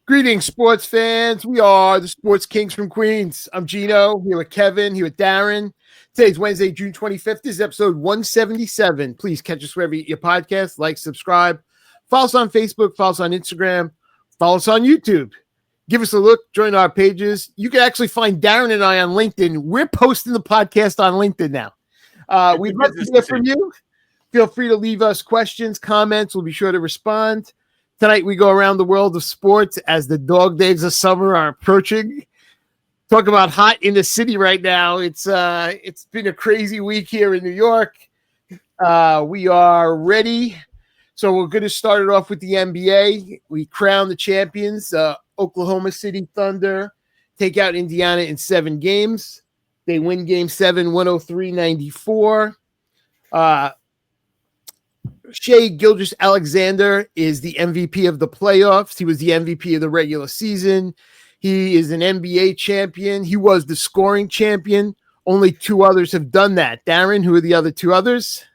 Greetings, sports fans. We are the Sports Kings from Queens. I'm Gino, here with Kevin, here with Darren. Today's Wednesday, June 25th. This is episode 177. Please catch us wherever you get your podcast. Like, subscribe. Follow us on Facebook. Follow us on Instagram. Follow us on YouTube. Give us a look. Join our pages. You can actually find Darren and I on LinkedIn. We're posting the podcast on LinkedIn now. We'd love to hear from you. Feel free to leave us questions, comments. We'll be sure to respond. Tonight, we go around the world of sports as the dog days of summer are approaching. Talk about hot in the city right now. It's been a crazy week here in New York. We are ready. So we're going to start it off with the NBA. We crown the champions. Oklahoma City Thunder take out Indiana in 7 games. They win game 7, 103-94. Shai Gilgeous-Alexander is the MVP of the playoffs. He was the MVP of the regular season. He is an NBA champion. He was the scoring champion. Only 2 others have done that. Darren, who are the other 2 others?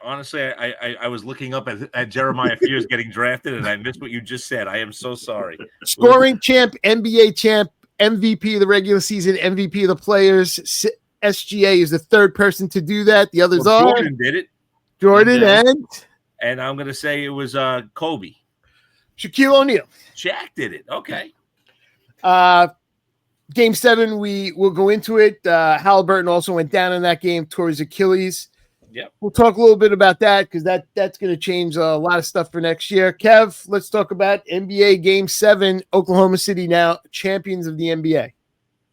Honestly, I was looking up at Jeremiah Fears getting drafted, and I missed what you just said. I am so sorry. Scoring champ, NBA champ, MVP of the regular season, MVP of the players. SGA is the 3rd person to do that. The others are Jordan did it. Jordan and I'm going to say it was Kobe. Shaquille O'Neal. Shaq did it. Okay. Game 7, we will go into it. Halliburton also went down in that game towards Achilles. Yep. We'll talk a little bit about that because that's going to change a lot of stuff for next year. Kev, let's talk about NBA Game 7. Oklahoma City now champions of the NBA.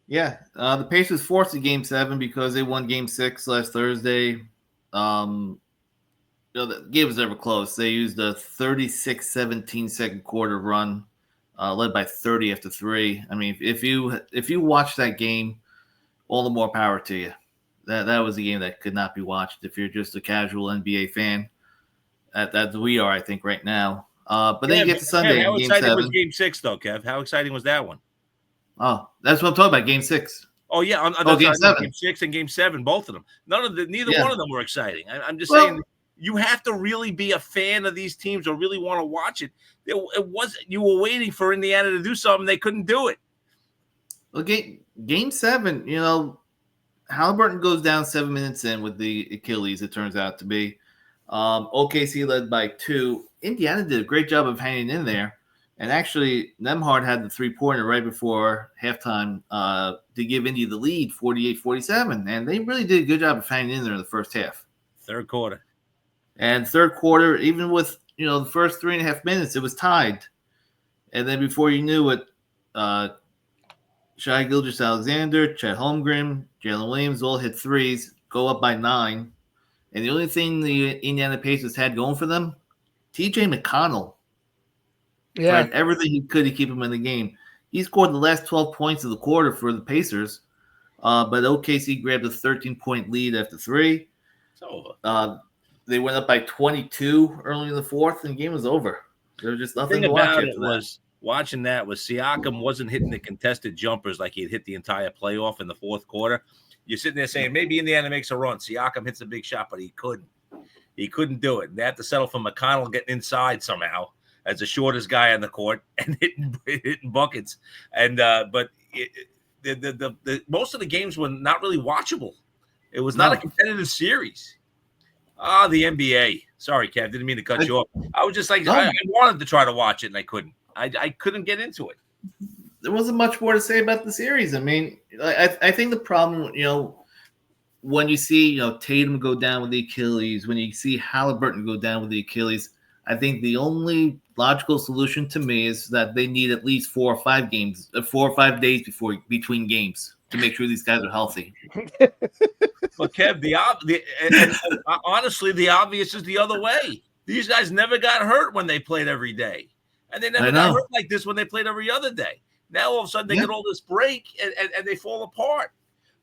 Yeah, the Pacers forced a Game 7 because they won Game 6 last Thursday. The game was never close. They used a 36-17 second quarter run, led by 30 after 3. I mean, if you watch that game, all the more power to you. That was a game that could not be watched if you're just a casual NBA fan. That we are, I think, right now. But then you get to Sunday. How Game exciting 7. was Game 6, though, Kev? How exciting was that one? Oh, that's what I'm talking about. Game 6. Oh yeah, Game 7. Game 6 and Game 7, both of them. Neither one of them were exciting. I'm just saying. You have to really be a fan of these teams or really want to watch it. You were waiting for Indiana to do something. They couldn't do it. Well, game 7, Halliburton goes down 7 minutes in with the Achilles, it turns out to be. OKC led by 2. Indiana did a great job of hanging in there. And actually, Nembhard had the 3-pointer right before halftime to give Indy the lead, 48-47. And they really did a good job of hanging in there in the first half. Third quarter. And third quarter, even with, the first 3.5 minutes, it was tied. And then before you knew it, Shai Gilgeous-Alexander, Chet Holmgren, Jalen Williams all hit threes, go up by 9. And the only thing the Indiana Pacers had going for them, TJ McConnell. Yeah. Tried everything he could to keep him in the game. He scored the last 12 points of the quarter for the Pacers. But OKC grabbed a 13-point lead after 3. It's over. They went up by 22 early in the fourth, and the game was over. There was just nothing The thing to watch about after it that. was watching that was Siakam wasn't hitting the contested jumpers like he had hit the entire playoff in the fourth quarter. You're sitting there saying maybe Indiana makes a run. Siakam hits a big shot, but he couldn't. He couldn't do it. They had to settle for McConnell getting inside somehow as the shortest guy on the court and hitting buckets. And but the most of the games were not really watchable. It was not a competitive series. The NBA. Sorry, Kev. Didn't mean to cut you off. I was just like, I wanted to try to watch it, and I couldn't. I couldn't get into it. There wasn't much more to say about the series. I mean, I think the problem, when you see, Tatum go down with the Achilles, when you see Halliburton go down with the Achilles, I think the only logical solution to me is that they need at least 4 or 5 days between games to make sure these guys are healthy. But Kev, honestly, the obvious is the other way. These guys never got hurt when they played every day, and they never got hurt like this when they played every other day. Now all of a sudden they get all this break and they fall apart.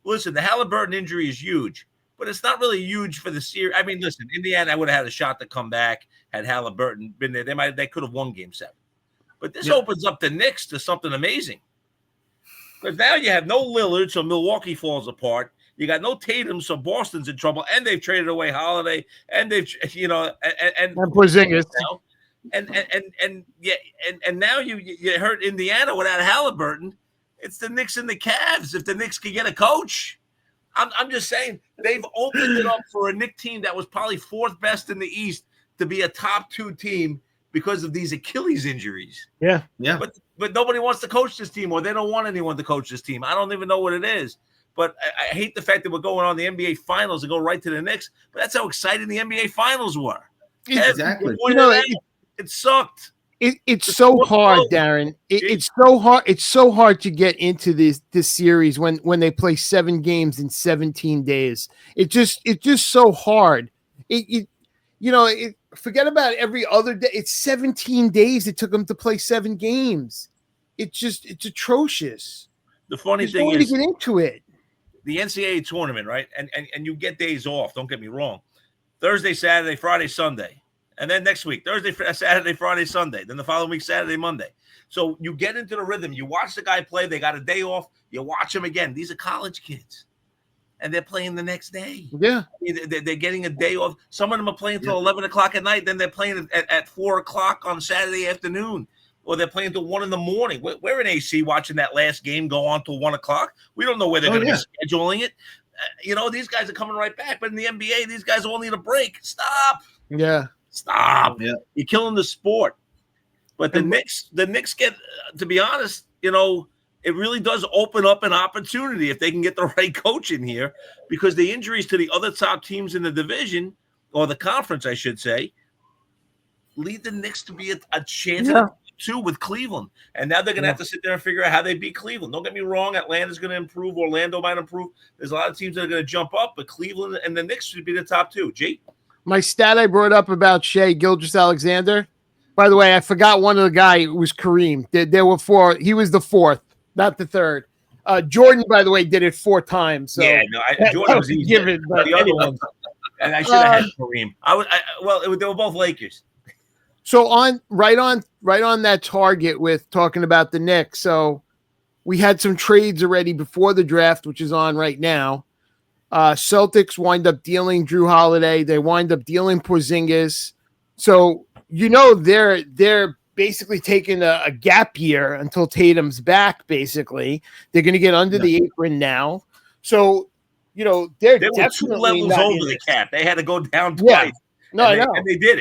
Listen, the Halliburton injury is huge, but it's not really huge for the series. I mean, listen, Indiana would have had a shot to come back had Halliburton been there. They could have won Game 7, but this opens up the Knicks to something amazing. Because now you have no Lillard, so Milwaukee falls apart. You got no Tatum, so Boston's in trouble, and they've traded away Holiday, and they've, and Porzingis. And now you hurt Indiana without Halliburton. It's the Knicks and the Cavs. If the Knicks could get a coach, I'm just saying they've opened it up for a Knicks team that was probably fourth best in the East to be a top 2 team because of these Achilles injuries. Yeah. But nobody wants to coach this team, or they don't want anyone to coach this team. I don't even know what it is. But I hate the fact that we're going on the NBA Finals and go right to the Knicks. But that's how exciting the NBA Finals were. Exactly. It sucked. It's so hard, Darren. It's so hard. It's so hard to get into this series when they play 7 games in 17 days. It's just so hard. Forget about every other day. It's 17 days it took them to play 7 games. It's atrocious. The funny There's thing no way is, to get into it. The NCAA tournament, right? And you get days off. Don't get me wrong. Thursday, Saturday, Friday, Sunday. And then next week, Thursday, Saturday, Friday, Sunday. Then the following week, Saturday, Monday. So you get into the rhythm. You watch the guy play. They got a day off. You watch them again. These are college kids. And they're playing the next day. Yeah. They're getting a day off. Some of them are playing until 11 o'clock at night. Then they're playing at 4 o'clock on Saturday afternoon. Or they're playing till 1 in the morning. We're in AC watching that last game go on till 1 o'clock. We don't know where they're going to be scheduling it. These guys are coming right back. But in the NBA, these guys all need a break. Stop. Yeah. Stop. Yeah. You're killing the sport. But the Knicks get, to be honest, it really does open up an opportunity if they can get the right coach in here, because the injuries to the other top teams in the division, or the conference, I should say, lead the Knicks to be a chance at 2 with Cleveland. And now they're going to have to sit there and figure out how they beat Cleveland. Don't get me wrong. Atlanta's going to improve. Orlando might improve. There's a lot of teams that are going to jump up, but Cleveland and the Knicks should be the top 2. G? My stat I brought up about Shea Gilgeous-Alexander. By the way, I forgot one of the guy was Kareem. There were 4. He was the 4th, not the 3rd. Jordan, by the way, did it 4 times. So Jordan was easy. Given, but the other ones, and I should have had Kareem. They were both Lakers. So right on that target with talking about the Knicks. So we had some trades already before the draft, which is on right now. Celtics wind up dealing Drew Holiday. They wind up dealing Porzingis. So they're basically taking a gap year until Tatum's back. Basically, they're going to get under the apron now. So they were 2 levels over the cap. They had to go down twice. No, I know. And they did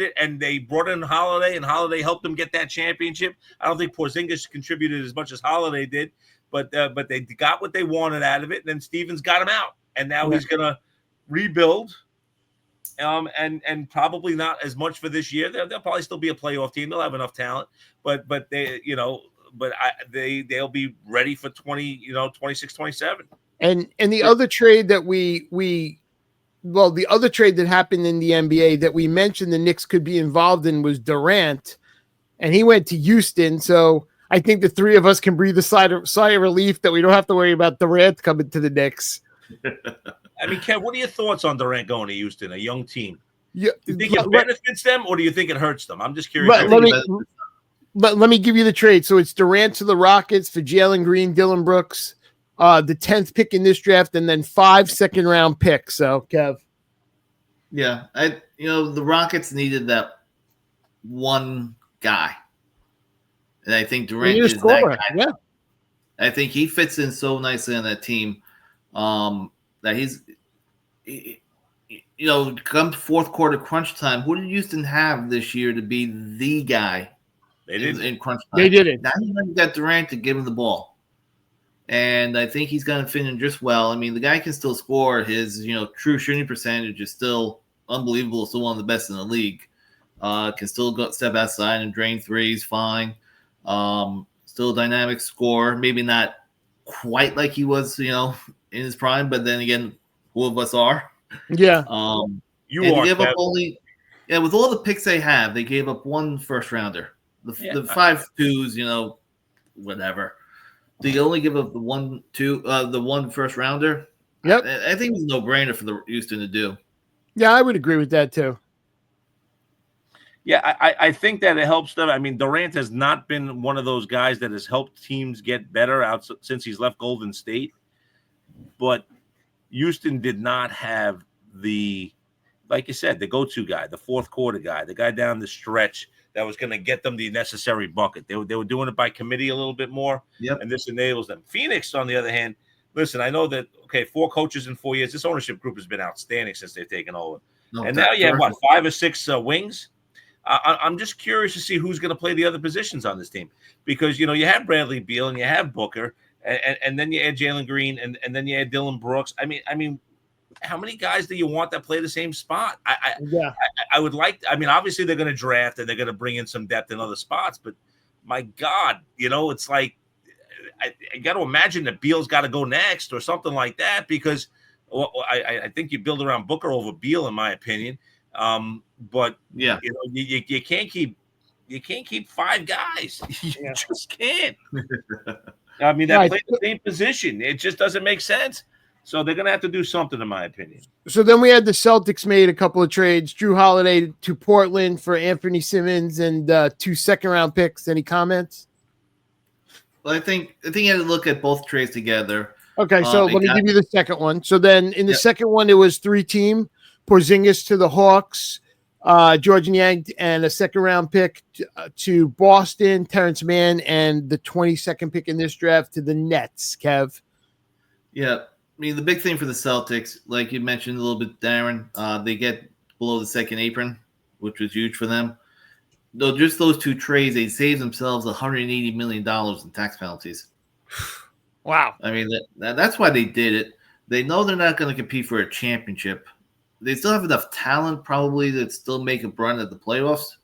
it. And they brought in Holiday, and Holiday helped them get that championship. I don't think Porzingis contributed as much as Holiday did, but they got what they wanted out of it. And then Stevens got him out, and now he's going to rebuild. And probably not as much for this year. They'll probably still be a playoff team. They'll have enough talent, but they'll be ready for 26, 27. And the other trade that the other trade that happened in the NBA that we mentioned the Knicks could be involved in was Durant, and he went to Houston. So I think the 3 of us can breathe a sigh of relief that we don't have to worry about Durant coming to the Knicks. I mean, Kev, what are your thoughts on Durant going to Houston, a young team? Yeah, do you think it benefits them, or do you think it hurts them? I'm just curious. Let me give you the trade. So it's Durant to the Rockets for Jalen Green, Dylan Brooks, the 10th pick in this draft, and then 5 second-round picks. So, Kev. Yeah, the Rockets needed that one guy, and I think Durant is that guy. Yeah, I think he fits in so nicely on that team that he's, come fourth quarter crunch time. Who did Houston have this year to be the guy? They did in crunch time. They did it. Now you got Durant to give him the ball, and I think he's going to fit in just well. I mean, the guy can still score. His true shooting percentage is still unbelievable. Still one of the best in the league. Can still go step outside and drain threes. Fine. Still a dynamic scorer. Maybe not quite like he was, in his prime. But then again, who of us are? Yeah. You are. Give up only. Yeah, with all the picks they have, they gave up 1 first rounder. The 5 2s, whatever. They only give up the 1 first rounder. Yep. I think it's a no-brainer for the Houston to do. Yeah, I would agree with that too. Yeah, I think that it helps them. I mean, Durant has not been one of those guys that has helped teams get better since he's left Golden State. But Houston did not have the like you said, the go-to guy, the fourth quarter guy, the guy down the stretch that was going to get them the necessary bucket. They were doing it by committee a little bit more, and this enables them. Phoenix, on the other hand, listen, I know that, 4 coaches in 4 years. This ownership group has been outstanding since they've taken over. And now you have, 5 or 6 wings? I'm just curious to see who's going to play the other positions on this team, because, you have Bradley Beal and you have Booker, and then you add Jalen Green, and then you add Dylan Brooks. I mean, how many guys do you want that play the same spot? I would like. I mean, obviously they're going to draft and they're going to bring in some depth in other spots, but my God, it's like I got to imagine that Beal's got to go next or something like that, because I think you build around Booker over Beal, in my opinion. But yeah, you can't keep 5 guys. You just can't. I mean, that play the same position. It just doesn't make sense. So they're going to have to do something, in my opinion. So then we had the Celtics made a couple of trades. Drew Holiday to Portland for Anthony Simmons and 2 second-round picks. Any comments? Well, I think you had to look at both trades together. Okay, so let me give you the second one. So then in the second one, it was 3-team. Porzingis to the Hawks, Georgian Yank, and a second-round pick to Boston, Terrence Mann, and the 22nd pick in this draft to the Nets, Kev. Yeah. I mean, the big thing for the Celtics, like you mentioned a little bit, Darren, they get below the second apron, which was huge for them. Though just those 2 trades, they saved themselves $180 million in tax penalties. Wow. I mean, that's why they did it. They know they're not going to compete for a championship. They still have enough talent probably to still make a run at the playoffs.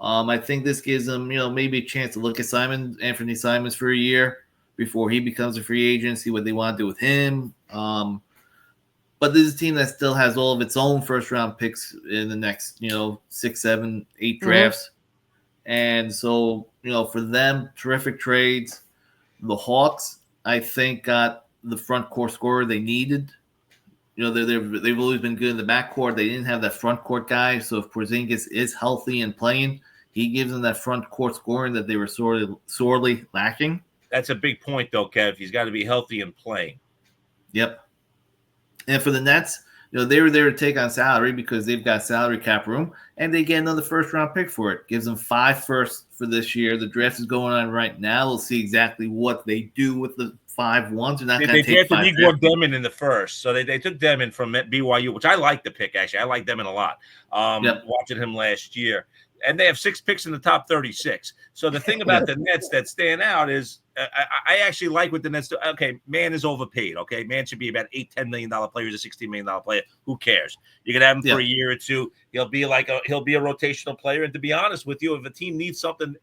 I think this gives them, maybe a chance to look at Anthony Simons for a year before he becomes a free agent, see what they want to do with him. But this is a team that still has all of its own first-round picks in the next, 6, 7, 8 drafts. And so, for them, terrific trades. The Hawks, I think, got the front court scorer they needed. They've always been good in the backcourt. They didn't have that front court guy. So if Porzingis is healthy and playing, he gives them that front court scoring that they were sorely lacking. That's a big point, though, Kev. He's got to be healthy and playing. Yep. And for the Nets, they were there to take on salary because they've got salary cap room, and they get another first-round pick for it. Gives them 5 firsts for this year. The draft is going on right now. We'll see exactly what they do with the 5 ones. They drafted Igor Demon in the first, so they took Demon from BYU, which I like the pick, actually. I like Demon a lot. Watching him last year. And they have 6 picks in the top 36. So the thing about the Nets that stand out is I actually like what the Nets do. Okay, Mann is overpaid. Okay, Mann should be about $8-10 million player. He's a $16 million player. Who cares? You can have him for a year or two. He'll be a rotational player. And to be honest with you, if a team needs something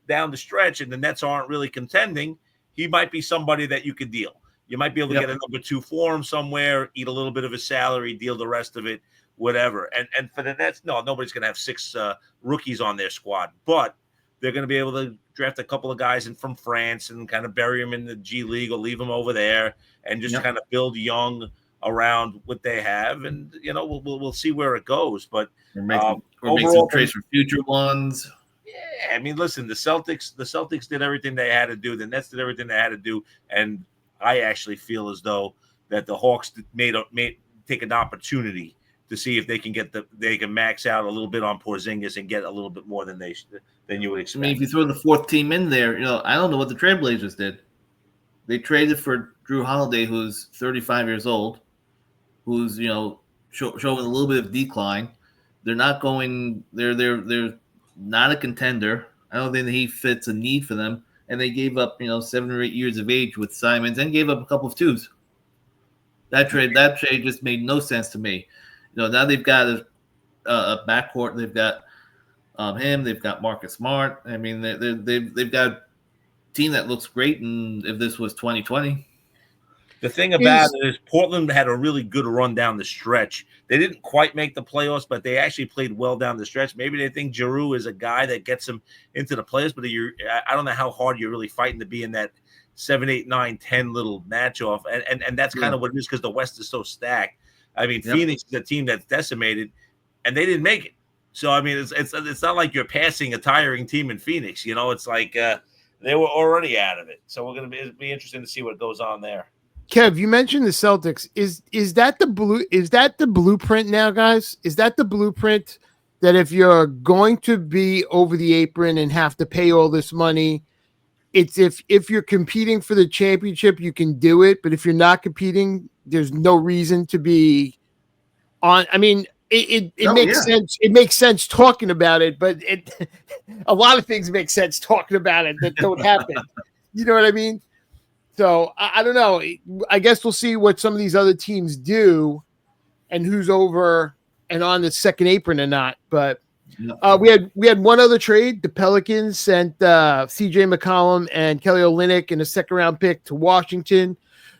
down the stretch and the Nets aren't really contending, he might be somebody that you could deal. You might be able to get a number 2 for him somewhere, eat a little bit of his salary, deal the rest of it. Whatever. And for the Nets, no, nobody's going to have 6 rookies on their squad, but they're going to be able to draft a couple of guys from France and kind of bury them in the G League or leave them over there and just kind of build young around what they have. And, we'll see where it goes. But make some trades for future ones. Yeah, I mean, listen, the Celtics did everything they had to do. The Nets did everything they had to do. And I actually feel as though that the Hawks take an opportunity to see if they can max out a little bit on Porzingis and get a little bit more than you would expect. I mean, if you throw the 4th team in there, I don't know what the Trailblazers did. They traded for Drew Holiday, who's 35 years old, who's showing a little bit of decline. They're not going. They're not a contender. I don't think that he fits a need for them. And they gave up 7 or 8 years of age with Simons and gave up a couple of 2s. That trade just made no sense to me. Now they've got a backcourt. They've got him. They've got Marcus Smart. I mean, they've got a team that looks great. And if this was 2020, the thing about it is Portland had a really good run down the stretch. They didn't quite make the playoffs, but they actually played well down the stretch. Maybe they think Giroux is a guy that gets them into the playoffs, but I don't know how hard you're really fighting to be in that 7, 8, 9, 10 little match off. And that's kind of what it is because the West is so stacked. I mean, Phoenix is a team that's decimated, and they didn't make it. So, I mean, it's not like you're passing a tiring team in Phoenix. It's like they were already out of it. So we're going to be interesting to see what goes on there. Kev, you mentioned the Celtics. Is that the blueprint now, guys? Is that the blueprint that if you're going to be over the apron and have to pay all this money, it's if you're competing for the championship, you can do it, but if you're not competing, there's no reason to be on. I mean, it makes sense. It makes sense talking about it, but a lot of things make sense talking about it that don't happen. You know what I mean? So I don't know. I guess we'll see what some of these other teams do and who's over and on the second apron or not. But we had one other trade. The Pelicans sent CJ McCollum and Kelly Olynyk in a second round pick to Washington.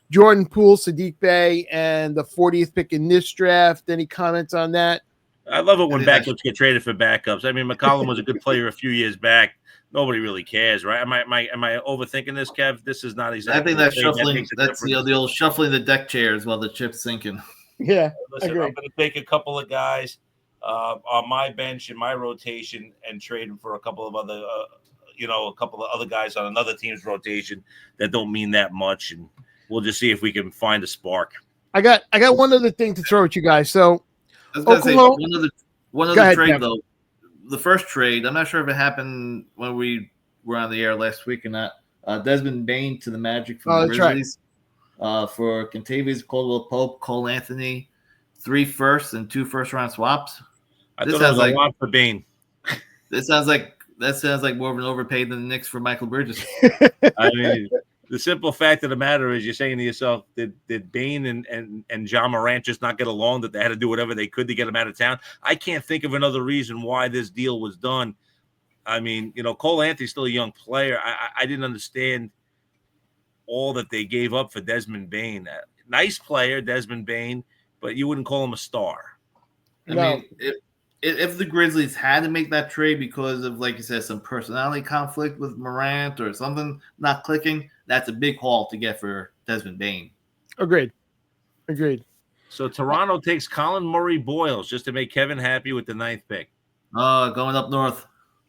Jordan Poole, Sadiq Bey, and the 40th pick in this draft. Any comments on that? I love it when backups get traded for backups. I mean, McCollum was a good player a few years back. Nobody really cares, right? Am I overthinking this, Kev? This is not exactly. I think that's shuffling. That's the old shuffling the deck chairs while the chip's sinking. Yeah, listen, I'm going to take a couple of guys on my bench in my rotation and trade them for a couple of other, a couple of other guys on another team's rotation that don't mean that much, and we'll just see if we can find a spark. I got one other thing to throw at you guys. So, I was going to say one other trade Kevin. Though. The first trade, I'm not sure if it happened when we were on the air last week or not. Desmond Bain to the Magic from the Grizzlies for Kentavious Caldwell-Pope, Cole Anthony, 3 firsts and 2 first-round swaps. I thought it was a lot for Bain. That sounds like more of an overpay than the Knicks for Michael Bridges. I mean, the simple fact of the matter is, you're saying to yourself, did Bain and John Morant just not get along, that they had to do whatever they could to get him out of town? I can't think of another reason why this deal was done. I mean, Cole Anthony's still a young player. I didn't understand all that they gave up for Desmond Bain. Nice player, Desmond Bain, but you wouldn't call him a star. I mean, if the Grizzlies had to make that trade because of, like you said, some personality conflict with Morant or something not clicking, that's a big haul to get for Desmond Bain. Agreed. So Toronto takes Colin Murray Boyles just to make Kevin happy with the 9th pick. Going up north.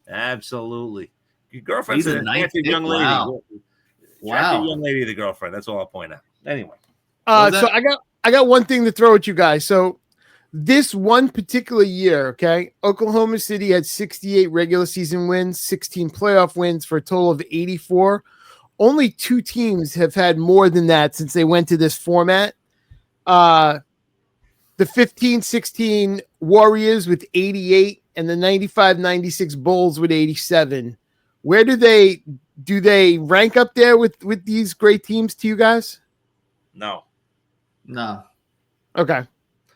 Absolutely. Your girlfriend's an attractive young lady. Wow. Young lady, the girlfriend. That's all I'll point out. Anyway. So I got one thing to throw at you guys. So this one particular year, okay, Oklahoma City had 68 regular season wins, 16 playoff wins for a total of 84. Only 2 teams have had more than that since they went to this format. The 15-16 Warriors with 88 and the 95-96 Bulls with 87. Where do they rank up there with these great teams to you guys? No. Okay.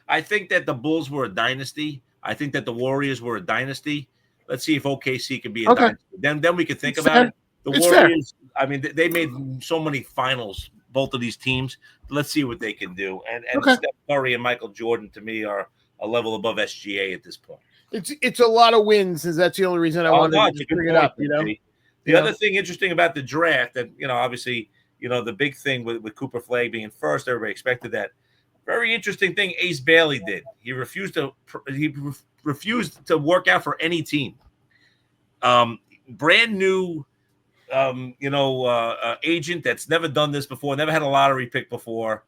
I think that the Bulls were a dynasty. I think that the Warriors were a dynasty. Let's see if OKC can be a dynasty. Then we can think about it. The Warriors, I mean, they made so many finals, both of these teams. Let's see what they can do. And Steph Curry and Michael Jordan, to me, are a level above SGA at this point. It's a lot of wins, and that's the only reason I wanted to bring it up. The other thing interesting about the draft, that obviously, the big thing with Cooper Flagg being first, everybody expected that. Very interesting thing Ace Bailey did. He refused to work out for any team. Brand new, agent that's never done this before, never had a lottery pick before,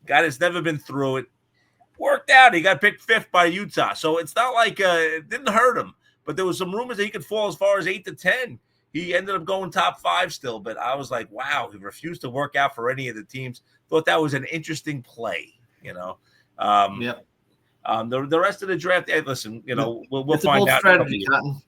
guy that's never been through it. Worked out. He got picked 5th by Utah. So it's not like it didn't hurt him, but there was some rumors that he could fall as far as 8 to 10. He ended up going top 5 still, but I was like, wow, he refused to work out for any of the teams. Thought that was an interesting play, The rest of the draft, listen, we'll find out. Strategy, Cotton.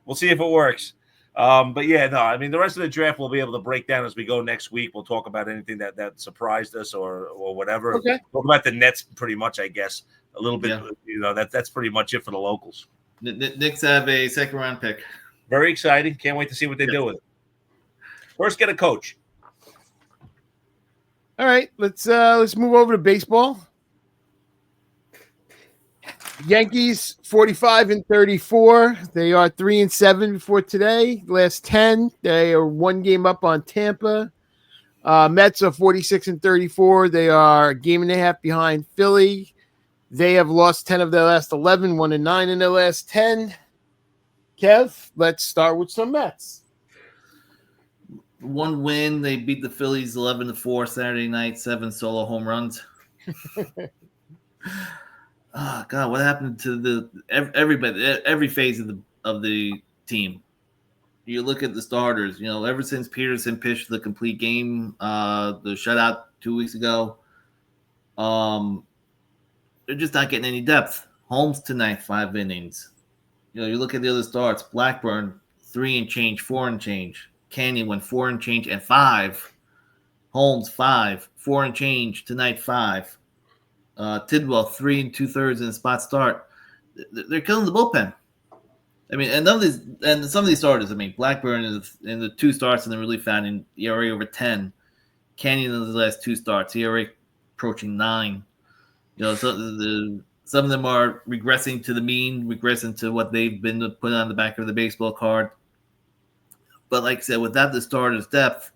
We'll see if it works. But yeah, no, I mean, the rest of the draft we'll be able to break down as we go next week. We'll talk about anything that surprised us or whatever. Okay. Talk about the Nets pretty much, I guess, a little bit. Yeah. That's pretty much it for the locals. Knicks have a 2nd round pick. Very exciting. Can't wait to see what they do with it. First, get a coach. All right, let's move over to baseball. Yankees 45-34. They are 3-7 before today. Last 10, they are 1 game up on Tampa. Mets are 46-34. They are a game and a half behind Philly. They have lost 10 of their last 11, 1-9 in their last 10. Kev, let's start with some Mets. one win. They beat the Phillies 11-4 Saturday night. 7 solo home runs. Oh God, what happened to everybody? Every phase of the team. You look at the starters. Ever since Peterson pitched the complete game, the shutout 2 weeks ago, they're just not getting any depth. Holmes tonight, 5 innings. You look at the other starts. Blackburn, 3 and change, 4 and change. Canyon went 4 and change and 5. Holmes, 5, 4 and change tonight, 5. Tidwell, 3 2/3 in a spot start. They're killing the bullpen. I mean, and some of these starters. I mean, Blackburn in the 2 starts in the relief fountain, ERA over 10. Canyon in the last 2 starts, ERA approaching 9. Some of them are regressing to the mean, regressing to what they've been put on the back of the baseball card. But like I said, without the starters' depth,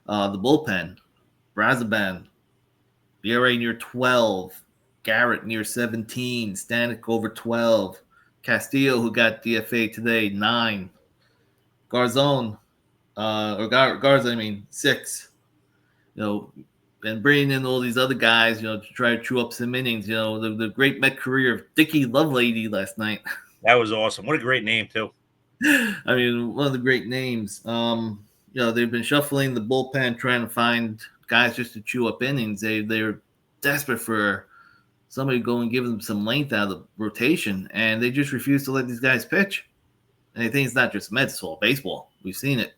the bullpen, Brazoban, ERA near 12, Garrett near 17, Stanek over 12, Castillo, who got DFA today, 9, Garzon, 6. And bringing in all these other guys, to try to chew up some innings. The great Met career of Dickie Lovelady last night. That was awesome. What a great name, too. I mean, one of the great names. They've been shuffling the bullpen, trying to find guys just to chew up innings. They're desperate for somebody to go and give them some length out of the rotation, and they just refuse to let these guys pitch. And I think it's not just Mets, it's all baseball. We've seen it.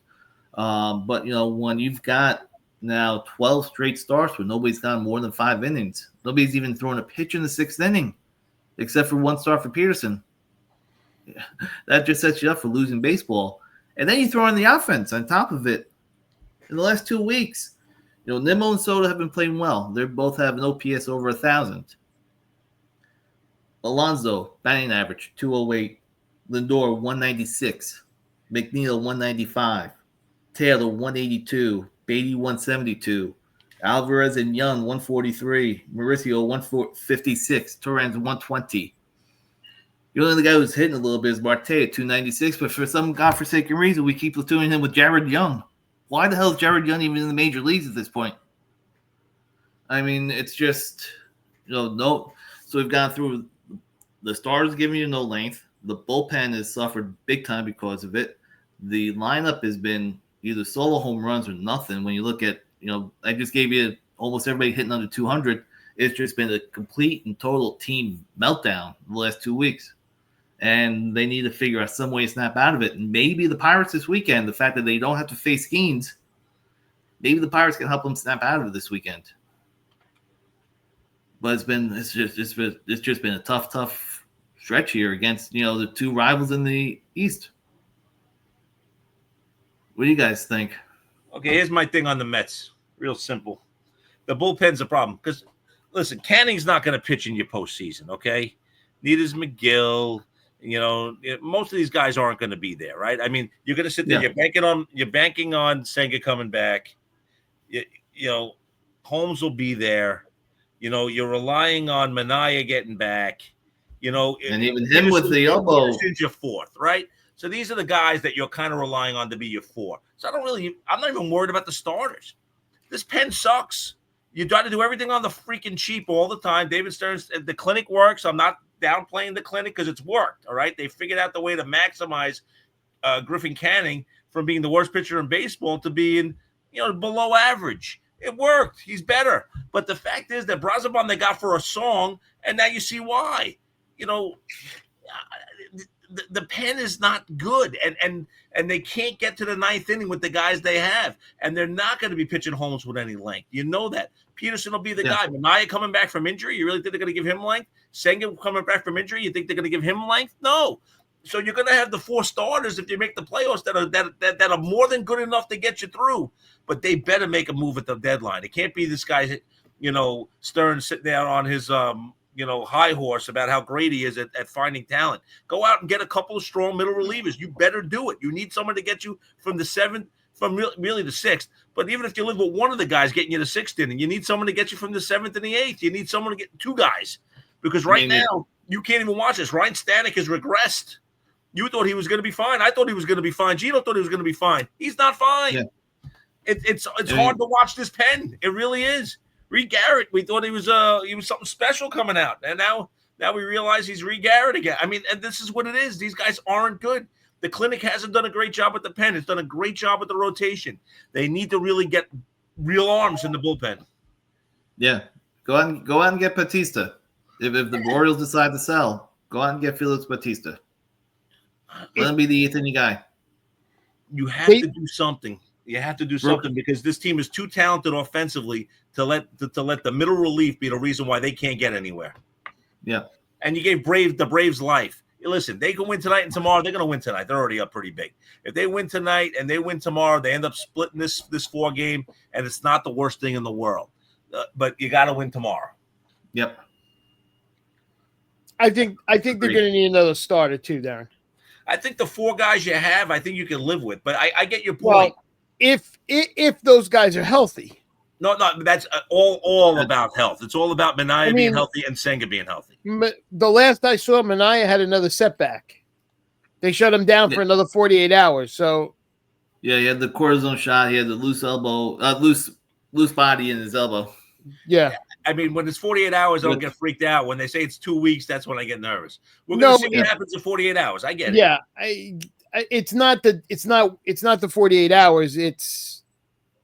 But when you've got now 12 straight starts where nobody's gone more than 5 innings, nobody's even thrown a pitch in the 6th inning, except for 1 start for Peterson. That just sets you up for losing baseball. And then you throw in the offense on top of it. In the last 2 weeks, Nimmo and Soto have been playing well. They both have an OPS over 1,000. Alonso, batting average, 208. Lindor, 196. McNeil, 195. Taylor, 182. Beatty, 172. Alvarez and Young, 143. Mauricio, 156. Torrens, 120. The only guy who's hitting a little bit is Marte at 296, but for some godforsaken reason, we keep platooning him with Jared Young. Why the hell is Jared Young even in the major leagues at this point? I mean, it's just, no. So we've gone through the starters giving you no length. The bullpen has suffered big time because of it. The lineup has been either solo home runs or nothing. When you look at, I just gave you almost everybody hitting under 200. It's just been a complete and total team meltdown the last 2 weeks. And they need to figure out some way to snap out of it. And maybe the Pirates this weekend, the fact that they don't have to face Skeens, maybe the Pirates can help them snap out of it this weekend. But it's just been a tough stretch here against the 2 rivals in the East. What do you guys think? Okay, here's my thing on the Mets. Real simple. The bullpen's a problem because, listen, Canning's not going to pitch in your postseason, okay? Neither's McGill. Most of these guys aren't going to be there, right? I mean, you're going to sit there. Yeah. You're banking on Senga coming back. Holmes will be there. You're relying on Minaya getting back. And even him with the elbow. Peterson's your 4th, right? So these are the guys that you're kind of relying on to be your 4. So I'm not even worried about the starters. This pen sucks. You try to do everything on the freaking cheap all the time. David Stearns, the clinic works. I'm not downplaying the clinic because it's worked. All right. They figured out the way to maximize Griffin Canning from being the worst pitcher in baseball to being, below average. It worked. He's better. But the fact is that Brazoban they got for a song, and now you see why. The pen is not good, and they can't get to the 9th inning with the guys they have, and they're not going to be pitching Holmes with any length. You know that. Peterson will be the guy. Minaya coming back from injury, you really think they're going to give him length? Senga coming back from injury, you think they're going to give him length? No. So you're going to have the 4 starters if you make the playoffs that are more than good enough to get you through, but they better make a move at the deadline. It can't be this guy, Stearns sitting there on his high horse about how great he is at finding talent. Go out and get a couple of strong middle relievers. You better do it. You need someone to get you from the 7th, from really the 6th. But even if you live with one of the guys getting you the 6th inning, you need someone to get you from the 7th and the 8th. You need someone to get 2 guys. Because now, you can't even watch this. Ryan Stanek has regressed. You thought he was going to be fine. I thought he was going to be fine. Gino thought he was going to be fine. He's not fine. Yeah. It's hard to watch this pen. It really is. Reed Garrett, we thought he was something special coming out, and now we realize he's Reed Garrett again. I mean, and this is what it is. These guys aren't good. The clinic hasn't done a great job with the pen. It's done a great job with the rotation. They need to really get real arms in the bullpen. Yeah, go out and get Batista. If the Orioles decide to sell, go out and get Felix Batista. Let him be the Anthony guy. You have to do something. You have to do something because this team is too talented offensively to let the middle relief be the reason why they can't get anywhere. Yeah. And you gave the Braves life. Listen, they can win tonight and tomorrow. They're going to win tonight. They're already up pretty big. If they win tonight and they win tomorrow, they end up splitting this 4-game, and it's not the worst thing in the world. But you got to win tomorrow. Yep. I think they're going to need another starter too, Darren. I think the 4 guys you have, I think you can live with. But I get your point. Well, if those guys are healthy. No, that's all about health. It's all about Minaya being healthy and Senga being healthy. The last I saw, Minaya had another setback. They shut him down for another 48 hours. So, yeah, he had the cortisone shot. He had the loose elbow, loose body in his elbow. Yeah. I mean, when it's 48 hours, I don't get freaked out. When they say it's 2 weeks, that's when I get nervous. We're going to see what happens in 48 hours. I get it. Yeah, it's not the 48 hours.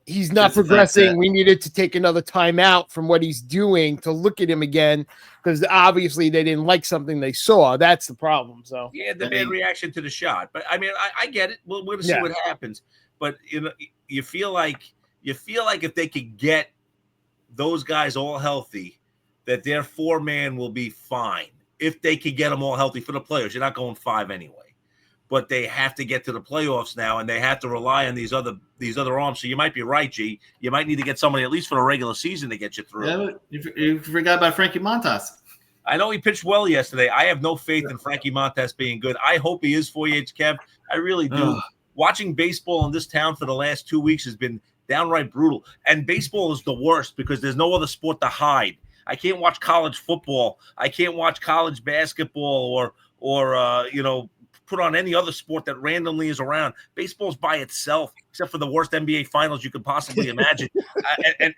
He's not progressing. We needed to take another time out from what he's doing to look at him again because obviously they didn't like something they saw. That's the problem. So yeah, the bad reaction to the shot. But I mean, I get it. We're going to see what happens. But you feel like if they could get those guys all healthy, that their 4-man will be fine. If they could get them all healthy for the playoffs, you're not going 5 anyway. But they have to get to the playoffs now, and they have to rely on these other arms. So you might be right, G. You might need to get somebody at least for the regular season to get you through. Yeah, you forgot about Frankie Montas. I know he pitched well yesterday. I have no faith in Frankie Montas being good. I hope he is for you, Kev. I really do. Watching baseball in this town for the last 2 weeks has been downright brutal. And baseball is the worst because there's no other sport to hide. I can't watch college football. I can't watch college basketball or put on any other sport that randomly is around. Baseball's by itself, except for the worst NBA finals you could possibly imagine,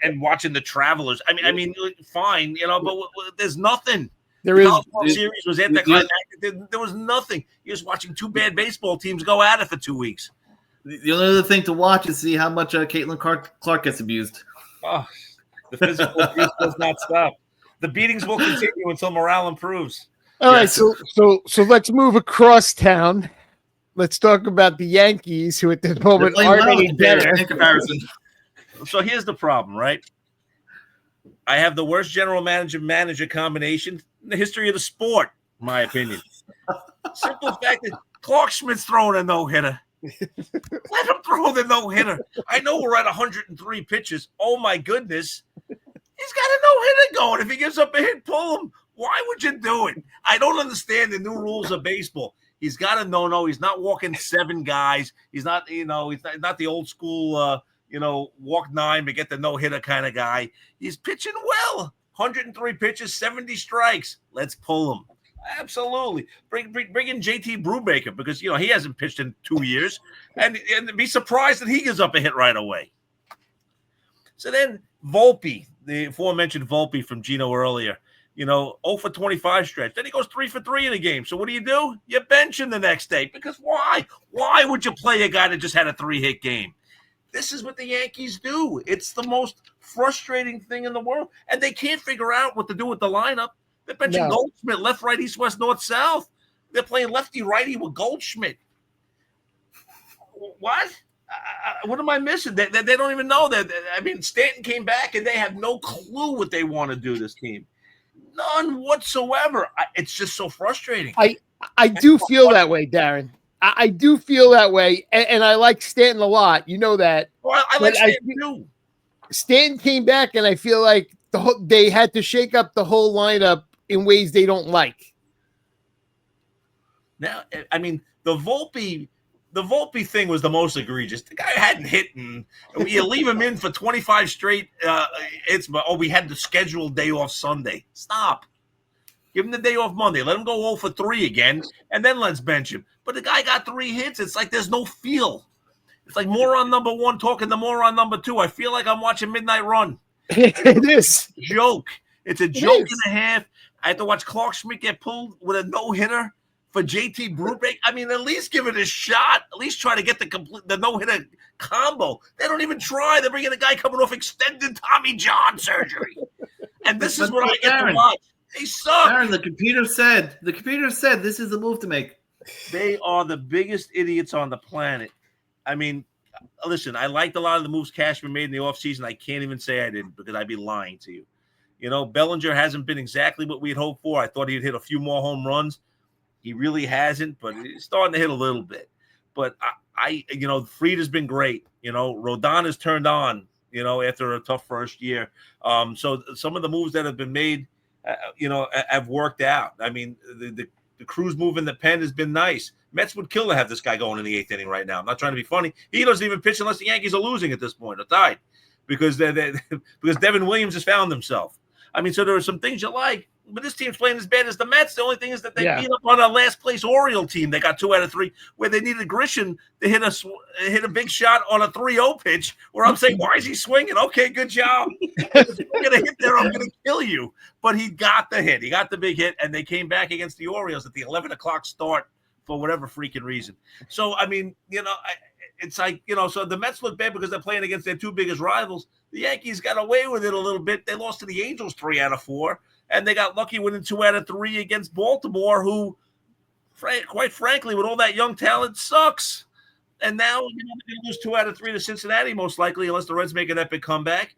and watching the Travelers. I mean, fine, but there's nothing. The World Series was anticlimactic. There was nothing. You're just watching 2 bad baseball teams go at it for 2 weeks. The only other thing to watch is see how much Caitlin Clark gets abused. Oh, the physical abuse does not stop. The beatings will continue until morale improves. All right, so let's move across town. Let's talk about the Yankees, who at this moment aren't any better. In comparison. So here's the problem, right? I have the worst general manager combination in the history of the sport, in my opinion. Simple fact that Clark Schmidt's throwing a no-hitter. Let him throw the no-hitter. I know we're at 103 pitches. Oh, my goodness. He's got a no-hitter going. If he gives up a hit, pull him. Why would you do it? I don't understand the new rules of baseball. He's got a no-no. He's not walking 7 guys. He's not, he's not the old school, walk 9 but get the no-hitter kind of guy. He's pitching well. 103 pitches, 70 strikes. Let's pull him. Absolutely. Bring in JT Brubaker because, he hasn't pitched in 2 years. And be surprised that he gives up a hit right away. So then Volpe, the aforementioned Volpe from Gino earlier, 0 for 25 stretch. Then he goes 3 for 3 in a game. So what do? You bench him the next day. Because why? Why would you play a guy that just had a 3-hit game? This is what the Yankees do. It's the most frustrating thing in the world. And they can't figure out what to do with the lineup. They're benching Goldschmidt, left, right, east, west, north, south. They're playing lefty, righty with Goldschmidt. What? What am I missing? They don't even know that. I mean, Stanton came back, and they have no clue what they want to do, this team. None whatsoever. It's just so frustrating. I do feel that way, Darren. I do feel that way, and I like Stanton a lot. You know that. Well, I like Stanton too. Stanton came back, and I feel like they had to shake up the whole lineup in ways they don't like. Now, I mean, the Volpe thing was the most egregious. The guy hadn't hit, and you leave him in for 25 straight hits, but we had the scheduled day off Sunday. Stop. Give him the day off Monday. Let him go 0 for 3 again, and then let's bench him. But the guy got 3 hits. It's like there's no feel. It's like moron number one talking to moron number two. I feel like I'm watching Midnight Run. It is. Joke. It's a joke and a half. I had to watch Clark Schmidt get pulled with a no-hitter for JT Brubaker. I mean, at least give it a shot. At least try to get the no-hitter combo. They don't even try. They're bringing a guy coming off extended Tommy John surgery. And this is what I get to watch. They suck. Aaron, the computer said this is the move to make. They are the biggest idiots on the planet. I mean, listen, I liked a lot of the moves Cashman made in the offseason. I can't even say I didn't because I'd be lying to you. You know, Bellinger hasn't been exactly what we had hoped for. I thought he'd hit a few more home runs. He really hasn't, but he's starting to hit a little bit. But Fried has been great. You know, Rodon has turned on, you know, after a tough first year. So some of the moves that have been made, have worked out. I mean, the Cruz move in the pen has been nice. Mets would kill to have this guy going in the 8th inning right now. I'm not trying to be funny. He doesn't even pitch unless the Yankees are losing at this point or tied because because Devin Williams has found himself. I mean, so there are some things you like, but this team's playing as bad as the Mets. The only thing is that they beat up on a last-place Oriole team. They got 2 out of 3 where they needed Grisham to hit a big shot on a 3-0 pitch where I'm saying, why is he swinging? Okay, good job. If you're going to hit there, I'm going to kill you. But he got the hit. He got the big hit, and they came back against the Orioles at the 11 o'clock start for whatever freaking reason. So, I mean, it's like, so the Mets look bad because they're playing against their 2 biggest rivals. The Yankees got away with it a little bit. They lost to the Angels 3 out of 4, and they got lucky winning 2 out of 3 against Baltimore, who, quite frankly, with all that young talent, sucks. And now, they're going to lose 2 out of 3 to Cincinnati, most likely, unless the Reds make an epic comeback.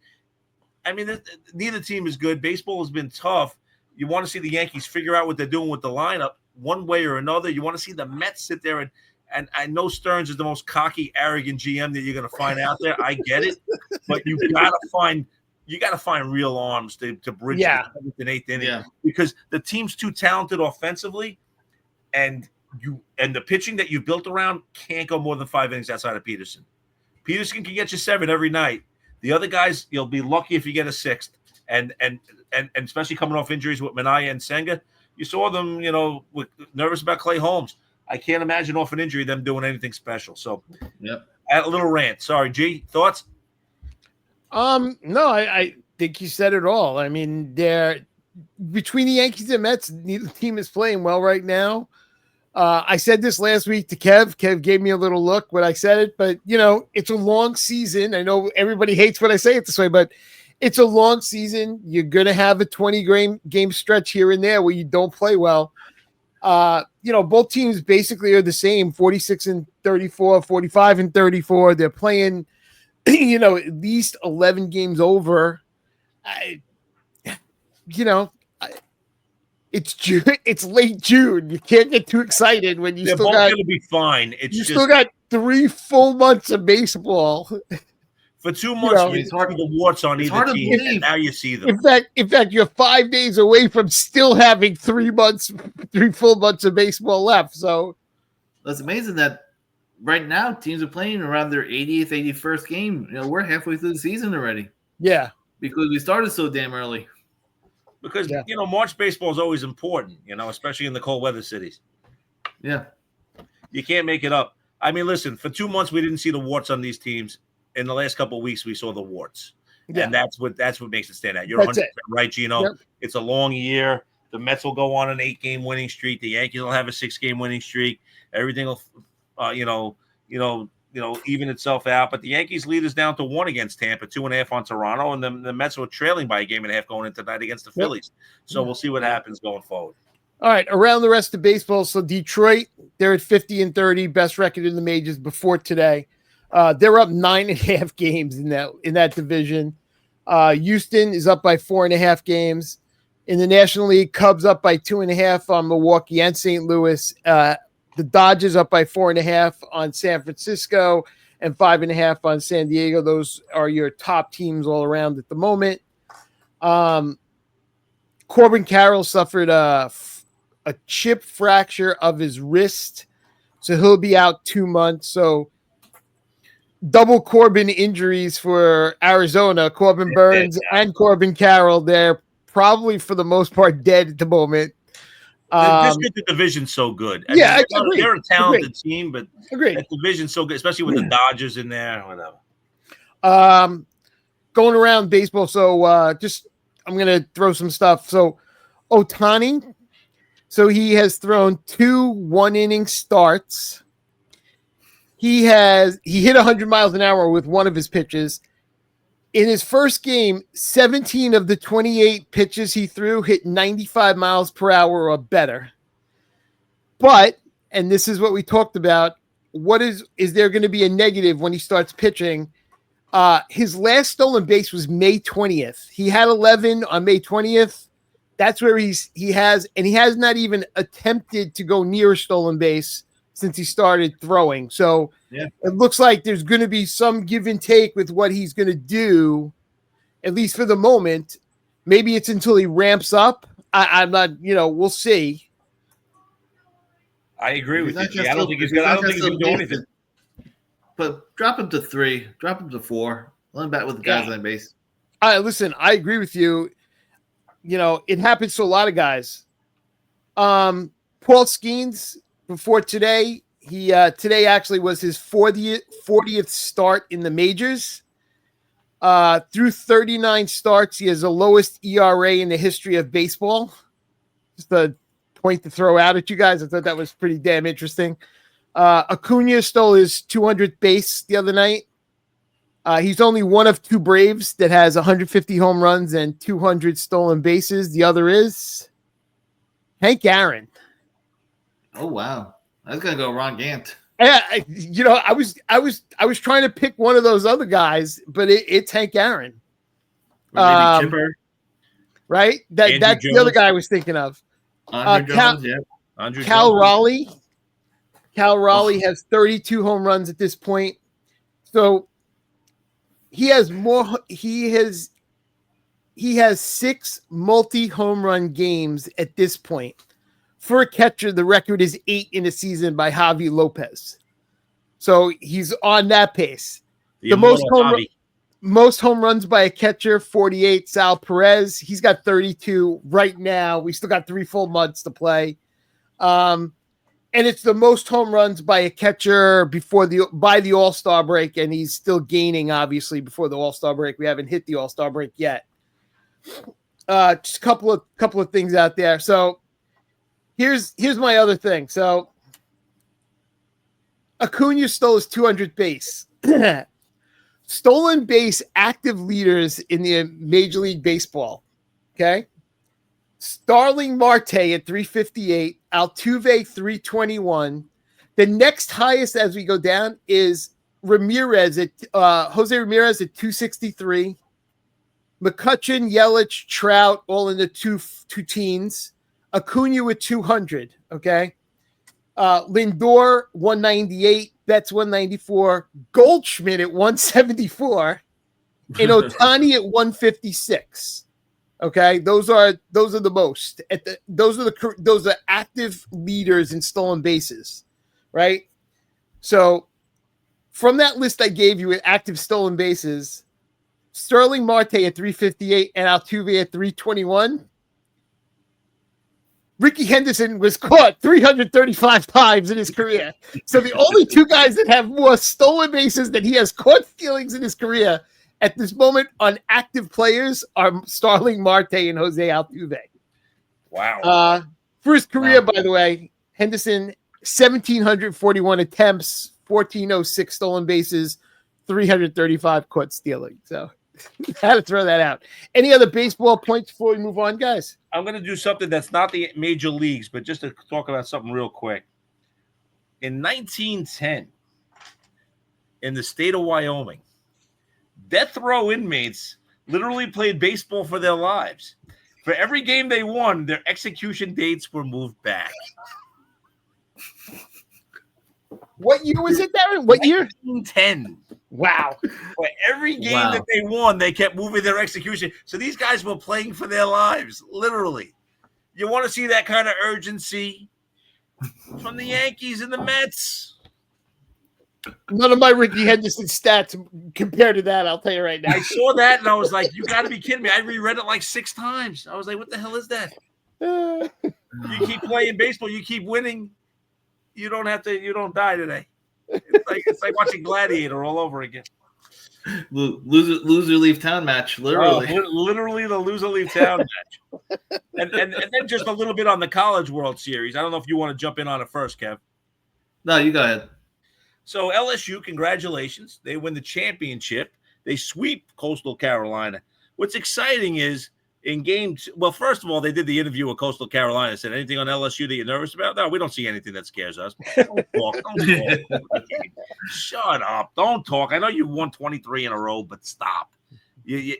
I mean, neither team is good. Baseball has been tough. You want to see the Yankees figure out what they're doing with the lineup one way or another. You want to see the Mets sit there and I know Stearns is the most cocky, arrogant GM that you're going to find out there. I get it, but you got to find real arms to bridge the 7th and 8th inning because the team's too talented offensively, and the pitching that you built around can't go more than 5 innings outside of Peterson. Peterson can get you 7 every night. The other guys, you'll be lucky if you get a 6th, and especially coming off injuries with Minaya and Senga. You saw them, nervous about Clay Holmes. I can't imagine off an injury them doing anything special. So, a little rant. Sorry, G. Thoughts? No, I think you said it all. I mean, between the Yankees and Mets, neither team is playing well right now. I said this last week to Kev. Kev gave me a little look when I said it, but it's a long season. I know everybody hates when I say it this way, but it's a long season. You're going to have a 20 game stretch here and there where you don't play well. Both teams basically are the same, 46 and 34, 45 and 34. They're playing, at least 11 games over. It's June. It's late June. You can't get too excited when They're both going to be fine. Still got 3 full months of baseball. For 2 months, you saw the warts on either team, and now you see them. In fact, you're 5 days away from still having 3 full months of baseball left. So it's amazing that right now teams are playing around their 80th, 81st game. We're halfway through the season already. Yeah, because we started so damn early. Because March baseball is always important, especially in the cold weather cities. Yeah, you can't make it up. I mean, listen, for 2 months we didn't see the warts on these teams. In the last couple of weeks, we saw the warts, and that's what makes it stand out. You're 100% right, Gino. Yep. It's a long year. The Mets will go on an 8-game winning streak. The Yankees will have a 6-game winning streak. Everything will, even itself out. But the Yankees lead us down to 1 against Tampa, 2.5 on Toronto, and the Mets were trailing by 1.5 games going into tonight against the Phillies. So we'll see what happens going forward. All right, around the rest of baseball. So Detroit, they're at 50 and 30, best record in the majors before today. They're up 9.5 games in that division. Houston is up by 4.5 games. In the National League, Cubs up by 2.5 on Milwaukee and St. Louis. The Dodgers up by 4.5 on San Francisco and 5.5 on San Diego. Those are your top teams all around at the moment. Corbin Carroll suffered a chip fracture of his wrist, so he'll be out 2 months. So double Corbin injuries for Arizona, Corbin Burns and Corbin Carroll. They're probably for the most part dead at the moment. Just because the division's so good. I Yeah, mean, they're a talented team, but agreed. that division's so good, especially with the Dodgers in there. Whatever. Going around baseball. So I'm gonna throw some stuff. So Ohtani. So he has thrown 2 1-inning starts. He hit 100 miles an hour with one of his pitches. In his first game, 17 of the 28 pitches he threw hit 95 miles per hour or better. But, and this is what we talked about, is there going to be a negative when he starts pitching? His last stolen base was May 20th. He had 11 on May 20th. That's where he has not even attempted to go near a stolen base since he started throwing. So It looks like there's going to be some give and take with what he's going to do, at least for the moment. Maybe it's until he ramps up. I'm not, we'll see. I agree with you. I don't think he's going to do anything. But drop him to 3, drop him to 4. Let him bat with the guys on base. Listen, I agree with you. It happens to a lot of guys. Paul Skeens, before today, today actually was his 40th start in the majors. Through 39 starts, he has the lowest ERA in the history of baseball. Just a point to throw out at you guys. I thought that was pretty damn interesting. Acuna stole his 200th base the other night. He's only one of 2 Braves that has 150 home runs and 200 stolen bases. The other is Hank Aaron. Oh wow, I was gonna go Ron Gant. I was trying to pick one of those other guys, but it's Hank Aaron. Or maybe Chipper, right? That's the other guy I was thinking of. Andrew Jones, Cal Raleigh. Cal Raleigh has 32 home runs at this point. So he has 6 multi-home run games at this point. For a catcher, the record is 8 in a season by Javi Lopez. So he's on that pace. The most home runs by a catcher, 48, Sal Perez. He's got 32 right now. We still got 3 full months to play. And it's the most home runs by a catcher by the All-Star break, and he's still gaining, obviously, before the All-Star break. We haven't hit the All-Star break yet. Just a couple of things out there. So here's my other thing. So Acuna stole his 200th base. Stolen base active leaders in the Major League Baseball. Okay. Starling Marte at 358, Altuve 321. The next highest as we go down is Jose Ramirez at 263. McCutchen, Yelich, Trout, all in the two teens. Acuna with 200. Okay. Lindor 198, Betts 194, Goldschmidt at 174, and Ohtani at 156. Okay, those are the most those are active leaders in stolen bases, right? So from that list I gave you with active stolen bases, Starling Marte at 358 and Altuve at 321. Ricky Henderson was caught 335 times in his career. So the only 2 guys that have more stolen bases than he has caught stealings in his career at this moment on active players are Starling Marte and Jose Altuve. Wow. For his career, by the way, Henderson, 1,741 attempts, 1,406 stolen bases, 335 caught stealing. So had to throw that out. Any other baseball points before we move on, guys? I'm going to do something that's not the major leagues, but just to talk about something real quick. In 1910, in the state of Wyoming, death row inmates literally played baseball for their lives. For every game they won, their execution dates were moved back. What year was it, Darren? What year? 1910. Wow. For every game that they won, they kept moving their execution. So these guys were playing for their lives, literally. You want to see that kind of urgency from the Yankees and the Mets? None of my Ricky Henderson stats compared to that, I'll tell you right now. I saw that, and I was like, you got to be kidding me. I reread it like 6 times. I was like, what the hell is that? You keep playing baseball, you keep winning. You don't have to. You don't die today. It's like watching Gladiator all over again. Loser leave town match, literally. Literally the loser leave town match. And then just a little bit on the College World Series. I don't know if you want to jump in on it first, Kev. No, you go ahead. So LSU, congratulations. They win the championship. They sweep Coastal Carolina. What's exciting is in game two, well, first of all, they did the interview with Coastal Carolina. Said, anything on LSU that you're nervous about? No, we don't see anything that scares us. Don't talk. Don't talk. Shut up. Don't talk. I know you won 23 in a row, but stop. You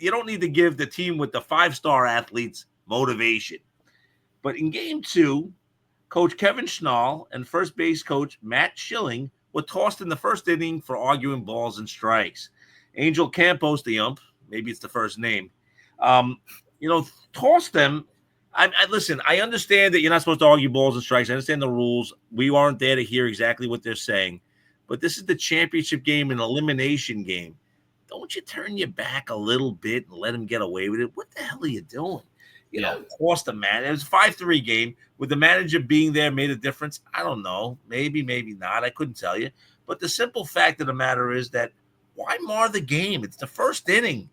don't need to give the team with the 5-star athletes motivation. But in game two, Coach Kevin Schnall and first base coach Matt Schilling were tossed in the first inning for arguing balls and strikes. Angel Campos, the ump, maybe it's the first name, tossed them. Listen, I understand that you're not supposed to argue balls and strikes. I understand the rules. We aren't there to hear exactly what they're saying. But this is the championship game, an elimination game. Don't you turn your back a little bit and let them get away with it? What the hell are you doing? You don't toss the man. It was a 5-3 game. Would the manager being there made a difference? I don't know. Maybe, maybe not. I couldn't tell you. But the simple fact of the matter is that why mar the game? It's the first inning.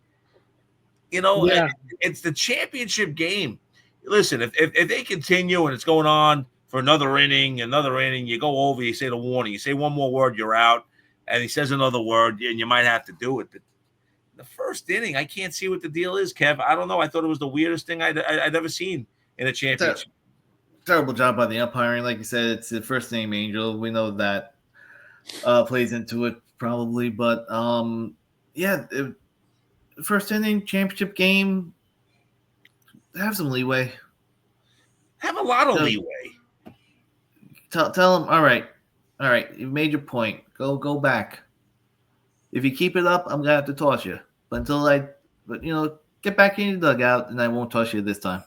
It's the championship game. Listen, if they continue and it's going on for another inning, you go over, you say the warning, you say one more word, you're out, and he says another word, and you might have to do it. But the first inning, I can't see what the deal is, Kev. I don't know. I thought it was the weirdest thing I'd ever seen in a championship. Terrible job by the umpiring. Like you said, it's the first name Angel. We know that plays into it probably. But, first inning, championship game, have some leeway. Have a lot of leeway. Tell them, all right, you've made your point. Go back. If you keep it up, I'm gonna have to toss you. But get back in your dugout, and I won't toss you this time.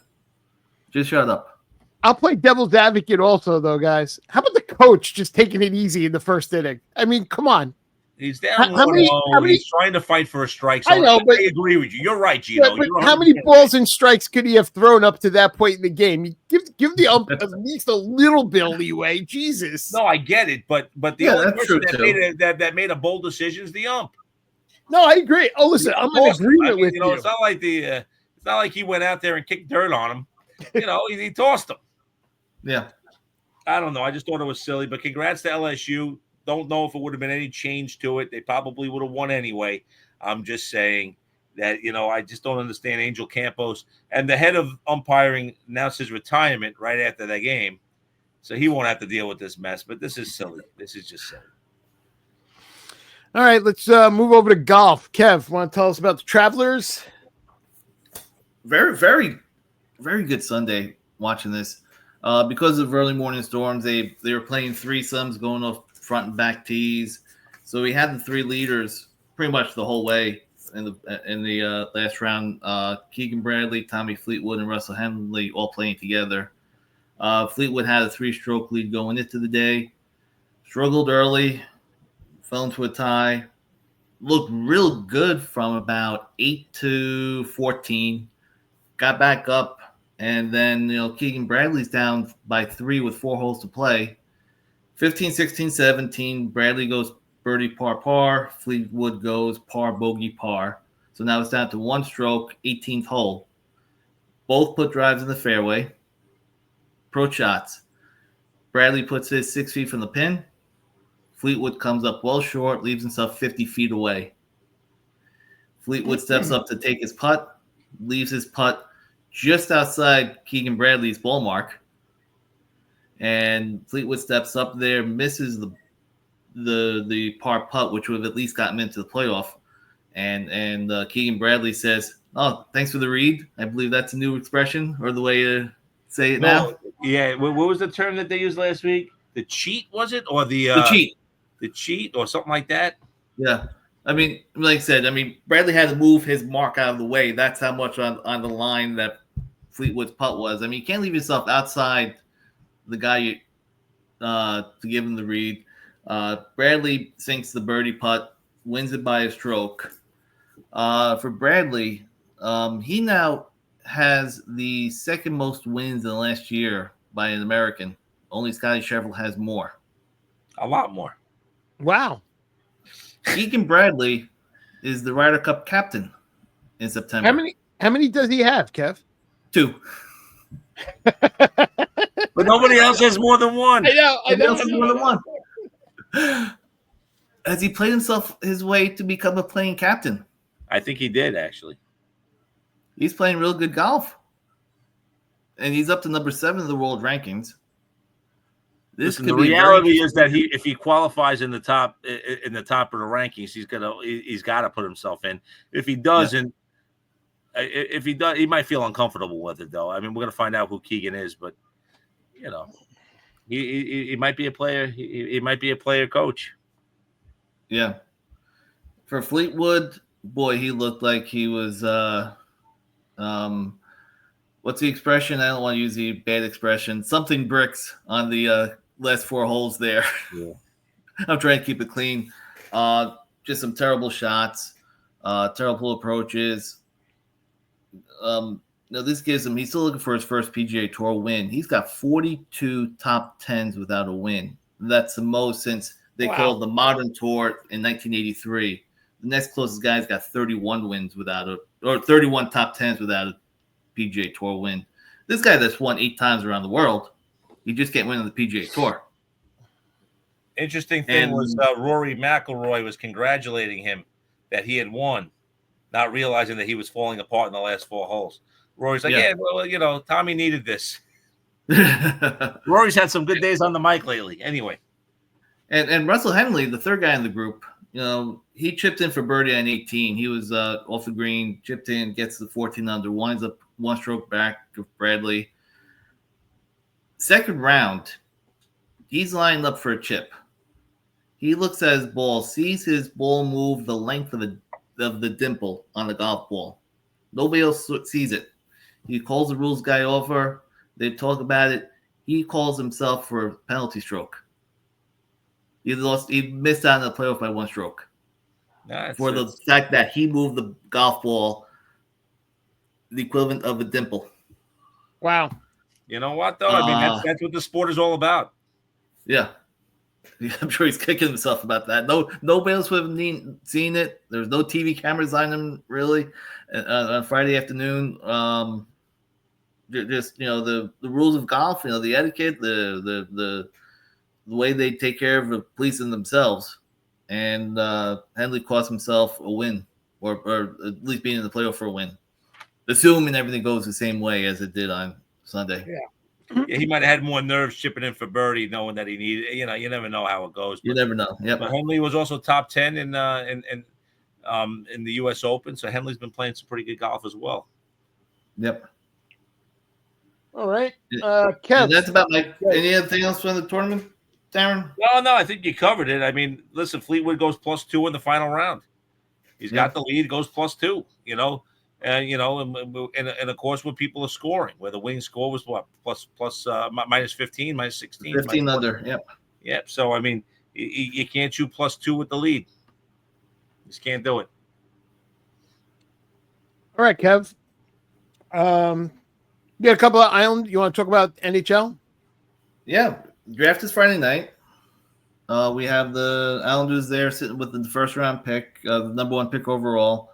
Just shut up. I'll play devil's advocate also, though, guys. How about the coach just taking it easy in the first inning? I mean, come on. He's down 1-0. He's trying to fight for a strike. So I know, but I agree with you. You're right, Gino. But how many balls and strikes could he have thrown up to that point in the game? Give the ump at least a little bit of leeway. Jesus. No, I get it, but the only person that made a bold decision is the ump. No, I agree. Oh, listen, I'm in agreement with you. It's not like he went out there and kicked dirt on him. He tossed him. Yeah. I don't know. I just thought it was silly, but congrats to LSU. Don't know if it would have been any change to it. They probably would have won anyway. I'm just saying that, I just don't understand Angel Campos. And the head of umpiring announced his retirement right after that game. So he won't have to deal with this mess. But this is silly. This is just silly. All right, let's move over to golf. Kev, want to tell us about the Travelers? Very, very, very good Sunday watching this. Because of early morning storms, they were playing threesomes going off front and back tees. So we had the three leaders pretty much the whole way in the last round. Keegan Bradley, Tommy Fleetwood, and Russell Henley all playing together. Fleetwood had a 3-stroke lead going into the day. Struggled early, fell into a tie. Looked real good from about 8 to 14. Got back up, and then Keegan Bradley's down by 3 with 4 holes to play. 15, 16, 17, Bradley goes birdie, par, par. Fleetwood goes par, bogey, par. So now it's down to 1 stroke, 18th hole. Both put drives in the fairway. Approach shots. Bradley puts his 6 feet from the pin. Fleetwood comes up well short, leaves himself 50 feet away. Fleetwood steps up to take his putt, leaves his putt just outside Keegan Bradley's ball mark. And Fleetwood steps up there, misses the par putt, which would have at least gotten him into the playoff. And Keegan Bradley says, "Oh, thanks for the read." I believe that's a new expression or the way to say it now. Yeah. What was the term that they used last week? The cheat, was it? Or the cheat? The cheat or something like that? Yeah. I mean, like I said, Bradley had to move his mark out of the way. That's how much on the line that Fleetwood's putt was. You can't leave yourself outside the guy to give him the read. Bradley sinks the birdie putt, wins it by a stroke. For Bradley, he now has the second most wins in the last year by an American. Only Scotty Scheffler has more. A lot more. Wow. Keegan Bradley is the Ryder Cup captain in September. How many does he have, Kev? 2. But nobody else has more than one. I know. Nobody else has more than one. Has he played his way to become a playing captain? I think he did, actually. He's playing real good golf. And he's up to number 7 in the world rankings. Listen, the reality is that if he qualifies in the top of the rankings, he's got to put himself in. If he doesn't, he might feel uncomfortable with it, though. I mean, we're gonna find out who Keegan is, but you know, he might be a player. He might be a player coach. Yeah. For Fleetwood, boy, he looked like he was. What's the expression? I don't want to use the bad expression. Something bricks on the last 4 holes there. Yeah. I'm trying to keep it clean. Just some terrible shots, terrible approaches. This gives him. He's still looking for his first PGA Tour win. He's got 42 top 10s without a win. That's the most since they called the Modern Tour in 1983. The next closest guy's got 31 wins or 31 top 10s without a PGA Tour win. This guy that's won 8 times around the world, he just can't win on the PGA Tour. Interesting thing was Rory McIlroy was congratulating him that he had won, not realizing that he was falling apart in the last 4 holes. Rory's like, well, Tommy needed this. Rory's had some good days on the mic lately. Anyway. And Russell Henley, the third guy in the group, he chipped in for birdie on 18. He was off the green, chipped in, gets the 14 under, winds up 1 stroke back of Bradley. Second round, he's lined up for a chip. He looks at his ball, sees his ball move the length of the dimple on the golf ball. Nobody else sees it. He calls the rules guy over. They talk about it. He calls himself for a penalty stroke. He missed out on the playoff by 1 stroke. The fact that he moved the golf ball the equivalent of a dimple. Wow. You know what, though? I mean, that's what the sport is all about. Yeah. I'm sure he's kicking himself about that. Nobody else would have seen it. There's no TV cameras on him, really, on Friday afternoon. Just, the rules of golf, the etiquette, the way they take care of the policing themselves. And Henley cost himself a win, or at least being in the playoff for a win, assuming everything goes the same way as it did on Sunday. Yeah, he might have had more nerves chipping in for birdie, knowing that he needed. You never know how it goes. You never know. Yep. But Henley was also top 10 in the U.S. Open, so Henley's been playing some pretty good golf as well. Yep. All right, Kev. That's about anything else from the tournament, Darren? No, I think you covered it. I mean, listen, Fleetwood goes +2 in the final round. He's got the lead, goes +2. And of course, where people are scoring, where the winning score was what minus 15, minus 16, 15 under. Yep. So I mean, you can't shoot +2 with the lead. You just can't do it. All right, Kev. You got a couple of island. You want to talk about NHL? Yeah, draft is Friday night. We have the Islanders there sitting with the first round pick, the number 1 pick overall.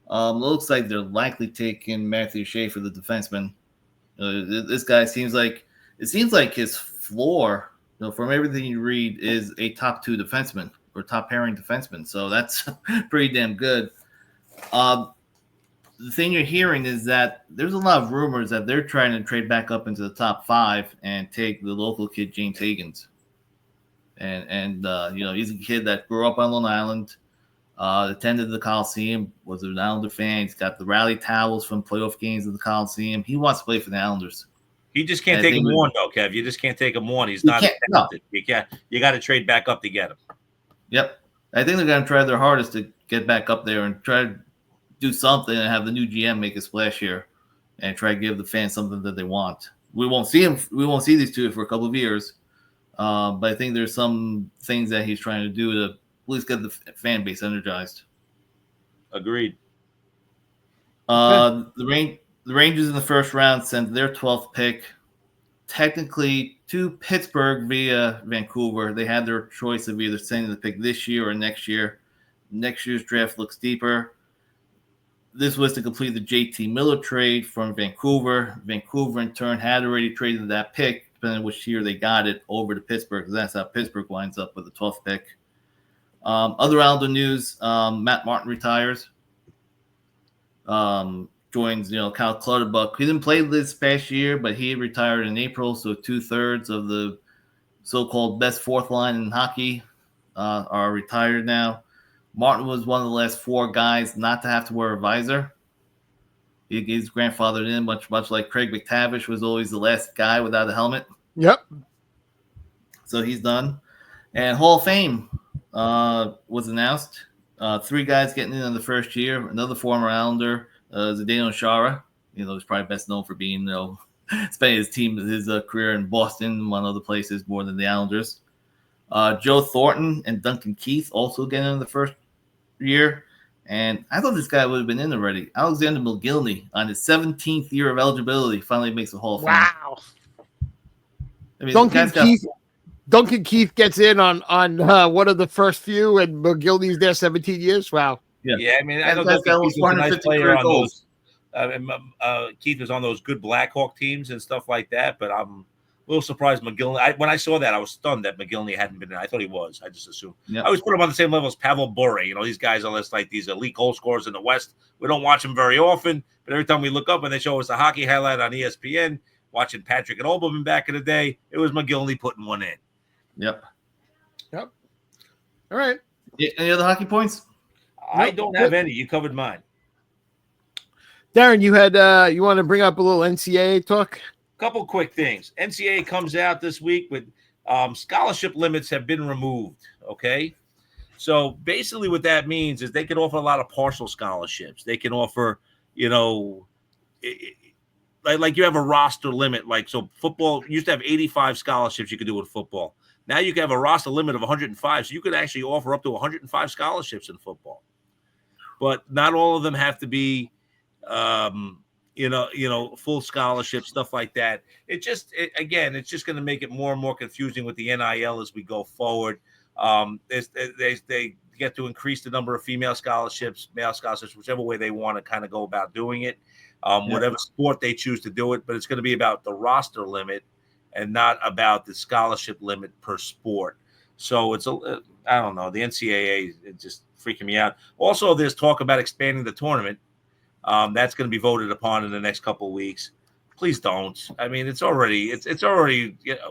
It looks like they're likely taking Matthew Schaefer, the defenseman. This guy seems like his floor, from everything you read, is a top 2 defenseman or top pairing defenseman. So that's pretty damn good. The thing you're hearing is that there's a lot of rumors that they're trying to trade back up into the top 5 and take the local kid James Higgins. And he's a kid that grew up on Long Island. Attended the Coliseum, was an Islander fan. He's got the rally towels from playoff games at the Coliseum. He wants to play for the Islanders. He just can't take him on, though, Kev. You just can't take him on. He's not talented. No. You got to trade back up to get him. Yep. I think they're going to try their hardest to get back up there and try to do something and have the new GM make a splash here and try to give the fans something that they want. We won't see him. We won't see these two for a couple of years. But I think there's some things that he's trying to do to at least get the fan base energized. Agreed. The the Rangers in the first round sent their 12th pick, technically to Pittsburgh via Vancouver. They had their choice of either sending the pick this year or next year. Next year's draft looks deeper. This was to complete the JT Miller trade from Vancouver. Vancouver, in turn, had already traded that pick, depending on which year they got it, over to Pittsburgh, because that's how Pittsburgh winds up with the 12th pick. Other Islander news, Matt Martin retires. Joins, Cal Clutterbuck. He didn't play this past year, but he retired in April, so 2/3 of the so-called best fourth line in hockey are retired now. Martin was one of the last 4 guys not to have to wear a visor. He's grandfathered in, much like Craig McTavish was always the last guy without a helmet. Yep. So he's done. And Hall of Fame was announced. 3 guys getting in the first year. Another former Islander, Zdeno Chara. He's probably best known for being, spending his career in Boston, among other places, more than the Islanders. Joe Thornton and Duncan Keith also getting in the first year. And I thought this guy would have been in already. Alexander McGillney, on his 17th year of eligibility, finally makes the Hall of Fame. Wow. I mean, Duncan Keith gets in on one of the first few, and McGillney's there 17 years. Wow. Yeah. I mean, I know Duncan Keith was a nice player on those. Keith was on those good Blackhawk teams and stuff like that, but I'm a little surprised McGillney. When I saw that, I was stunned that McGillney hadn't been in. I thought he was. I just assumed. Yep. I always put him on the same level as Pavel Bure. These guys are less like these elite goal scorers in the West. We don't watch them very often, but every time we look up and they show us a hockey highlight on ESPN, watching Patrick and Olbermann back in the day, it was McGillney putting one in. Yep. All right. Any other hockey points? I don't have any. You covered mine. Darren, you had you want to bring up a little NCAA talk? Couple quick things. NCAA comes out this week with scholarship limits have been removed. Okay. So basically what that means is they can offer a lot of partial scholarships. They can offer, like you have a roster limit. Like, so football used to have 85 scholarships you could do with football. Now you can have a roster limit of 105. So you could actually offer up to 105 scholarships in football. But not all of them have to be, full scholarship, stuff like that. It's just going to make it more and more confusing with the NIL as we go forward. They get to increase the number of female scholarships, male scholarships, whichever way they want to kind of go about doing it, whatever sport they choose to do it. But it's going to be about the roster limit and not about the scholarship limit per sport. So I don't know. The NCAA is just freaking me out. Also, there's talk about expanding the tournament. That's going to be voted upon in the next couple of weeks. Please don't. I mean, it's already.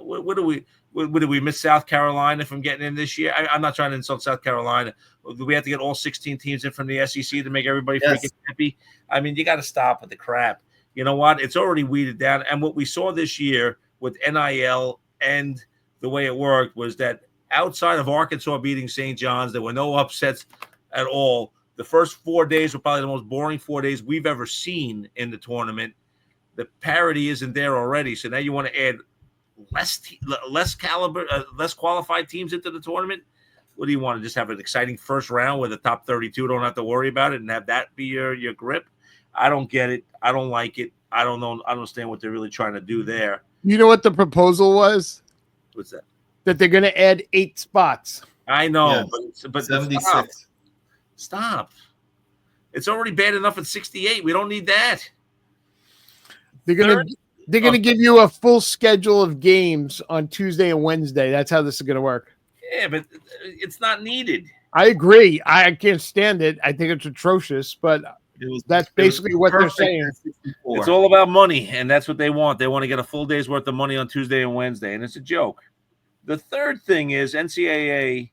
What did we miss South Carolina from getting in this year? I'm not trying to insult South Carolina. Do we have to get all 16 teams in from the SEC to make everybody freaking happy? I mean, you got to stop with the crap. You know what? It's already weeded down. And what we saw this year with NIL and the way it worked was that outside of Arkansas beating St. John's, there were no upsets at all. The first 4 days were probably the most boring 4 days we've ever seen in the tournament. The parity isn't there already, so now you want to add less qualified teams into the tournament. What do you want to just have an exciting first round where the top 32 don't have to worry about it and have that be your grip? I don't get it. I don't like it. I don't know. I don't understand what they're really trying to do there. You know what the proposal was? What's that? That they're going to add 8 spots. I know, but 76. Stop. It's already bad enough at 68. We don't need that. They're gonna give you a full schedule of games on Tuesday and Wednesday. That's how this is gonna work. Yeah, but it's not needed. I agree. I can't stand it. I think it's atrocious, but that's basically what they're saying. It's all about money, and that's what they want. They want to get a full day's worth of money on Tuesday and Wednesday, and it's a joke. The third thing is NCAA.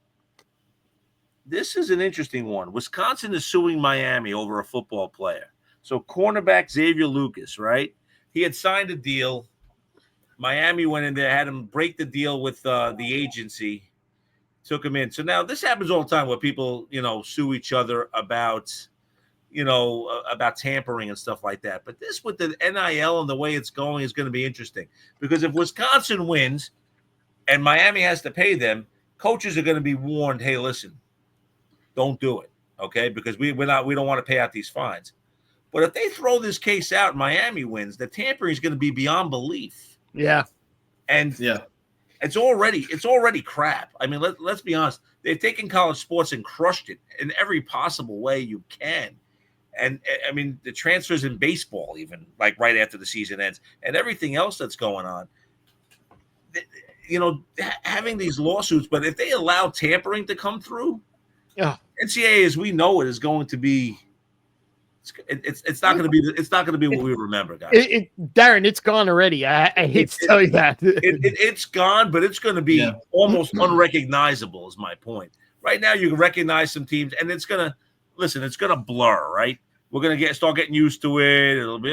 This is an interesting one. Wisconsin is suing Miami over a football player. So cornerback Xavier Lucas, right? He had signed a deal. Miami went in there, had him break the deal with the agency, took him in. So now this happens all the time where people, sue each other about, about tampering and stuff like that. But this with the NIL and the way it's going is going to be interesting because if Wisconsin wins and Miami has to pay them, coaches are going to be warned, hey, listen, don't do it, okay? Because we don't want to pay out these fines. But if they throw this case out and Miami wins, the tampering is going to be beyond belief. Yeah. And it's already crap. I mean, let's be honest. They've taken college sports and crushed it in every possible way you can. And I mean, the transfers in baseball, even like right after the season ends, and everything else that's going on. You know, having these lawsuits, but if they allow tampering to come through, NCAA as we know it is going to be. It's not going to be what we remember, guys. Darren, it's gone already. I hate to tell you that. It's gone, but it's going to be almost unrecognizable. Is my point. Right now, you can recognize some teams, and it's going to blur. Right, we're going to start getting used to it. It'll be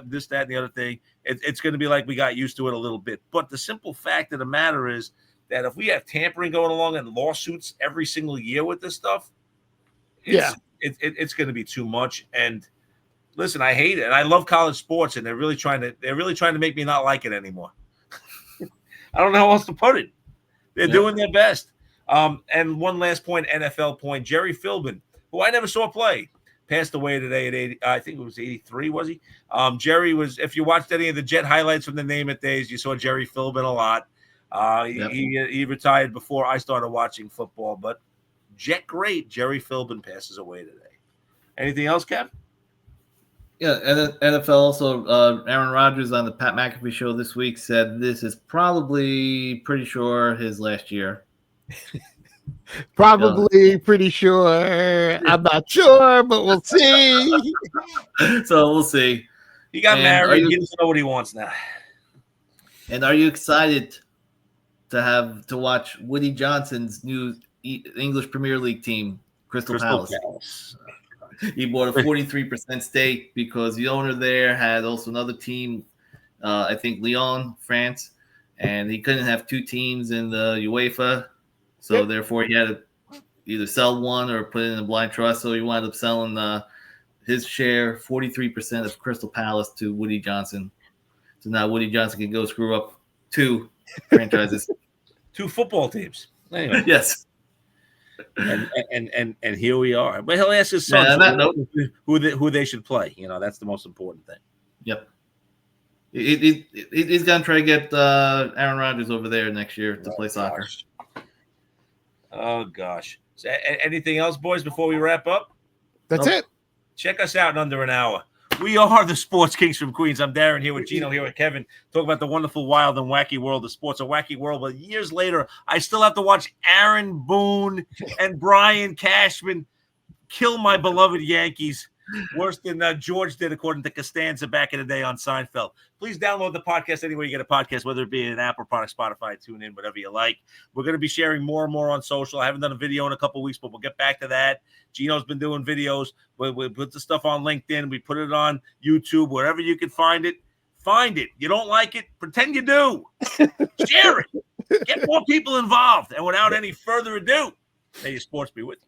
this, that, and the other thing. It's going to be like we got used to it a little bit. But the simple fact of the matter is that if we have tampering going along and lawsuits every single year with this stuff, it's going to be too much. And listen, I hate it. And I love college sports, and they're really trying to make me not like it anymore. I don't know how else to put it. They're doing their best. And one last point, NFL point. Jerry Philbin, who I never saw play, passed away today at 80. I think it was 83, was he? Jerry was, if you watched any of the Jet highlights from the Name It days, you saw Jerry Philbin a lot. He retired before I started watching football, but Jet great Jerry Philbin passes away today. Anything else, Kev? Yeah, and NFL also, Aaron Rodgers on the Pat McAfee show this week said this is probably pretty sure his last year. Pretty sure. I'm not sure, but we'll see. So we'll see. He got married. He doesn't know what he wants now. And are you excited to watch Woody Johnson's new English Premier League team, Crystal Palace? He bought a 43% stake because the owner there had also another team, I think Lyon, France, and he couldn't have two teams in the UEFA. So therefore, he had to either sell one or put it in a blind trust. So he wound up selling his share, 43% of Crystal Palace, to Woody Johnson. So now Woody Johnson can go screw up two franchises, two football teams. Anyway. Yes. And here we are. But he'll ask his son who they should play. You know, that's the most important thing. Yep. He's gonna try to get Aaron Rodgers over there next year to play soccer. Oh gosh. So, anything else, boys, before we wrap up? That's it. Check us out in under an hour. We are the Sports Kings from Queens. I'm Darren here with Gino, here with Kevin. Talk about the wonderful, wild, and wacky world of sports. A wacky world, but years later, I still have to watch Aaron Boone and Brian Cashman kill my beloved Yankees worse than George did, according to Costanza back in the day on Seinfeld. Please download the podcast anywhere you get a podcast, whether it be an Apple product, Spotify, TuneIn, whatever you like. We're going to be sharing more and more on social. I haven't done a video in a couple of weeks, but we'll get back to that. Gino's been doing videos. We put the stuff on LinkedIn. We put it on YouTube, wherever you can find it. Find it. You don't like it? Pretend you do. Share it. Get more people involved. And without any further ado, may your sports be with you.